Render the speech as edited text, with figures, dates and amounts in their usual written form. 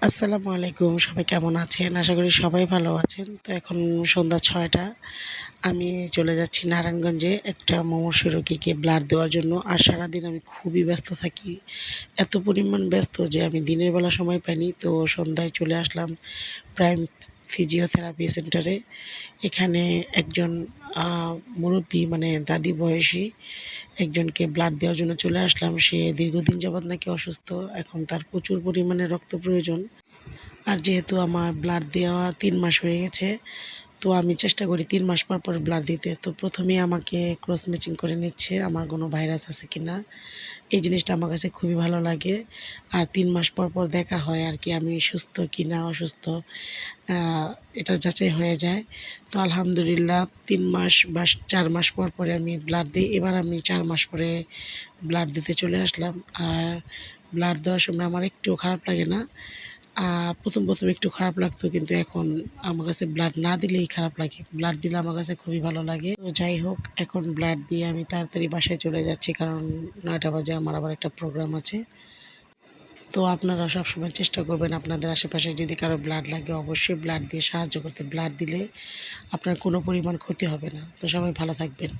আসসালামু আলাইকুম। সবাই কেমন আছেন? আশা করি সবাই ভালো আছেন। তো এখন সন্ধ্যা ৬টা। আমি চলে যাচ্ছি নারায়ণগঞ্জে একটা মুমূর্ষু রোগীকে ব্লাড দেওয়ার জন্য। আর সারাদিন আমি খুবই ব্যস্ত থাকি। এত পরিমাণ ব্যস্ত যে আমি দিনের বেলা সময় পাইনি। তো সন্ধ্যায় চলে আসলাম প্রাইম ফিজিওথেরাপি সেন্টারে। এখানে একজন আ মুরুব্বি মানে দাদি বয়সী একজনকে ব্লাড দেওয়ার জন্য চলে আসলাম। সে দীর্ঘদিন যাবৎ নাকি অসুস্থ। এখন তার প্রচুর পরিমাণে রক্ত প্রয়োজন। আর যেহেতু আমার ব্লাড দেওয়া ৩ মাস হয়ে গেছে, তো আমি চেষ্টা করি ৩ মাস পর, পর ব্লাড দিতে। তো ১ম এই আমাকে ক্রস ম্যাচিং করে নিচ্ছে আমার কোনো ভাইরাস আছে কিনা। এই জিনিসটা আমার কাছে খুবই ভালো লাগে। আর ৩ মাস পর, পর দেখা হয় আরকি আমি সুস্থ কিনা অসুস্থ আ এটা যাচাই হয়ে যায়। তো আলহামদুলিল্লাহ ৩ মাস বা ৪ মাস পর, পরে আমি ব্লাড দেই। এবার আমি ৪ মাস পরে ব্লাড দিতে চলে আসলাম। আর ব্লাড দেওয়ার সময় আমার একটুও খারাপ লাগে না। ১ম একটু খারাপ লাগতো কিন্তু এখন আমার কাছে ব্লাড না দিলেই খারাপ লাগে। ব্লাড দিলে আমার কাছে খুবই ভালো লাগে। তো যাই হোক এখন ব্লাড দিয়ে আমি তাড়াতাড়ি বাসায় চলে যাচ্ছি কারণ ৯টা বাজে আমার আবার একটা প্রোগ্রাম আছে। তো আপনারা সবসময় চেষ্টা করবেন আপনাদের আশেপাশে যদি কারো ব্লাড লাগে অবশ্যই ব্লাড দিয়ে সাহায্য করতে। ব্লাড দিলে আপনার কোনো পরিমাণ ক্ষতি হবে না। তো সবাই ভালো থাকবেন।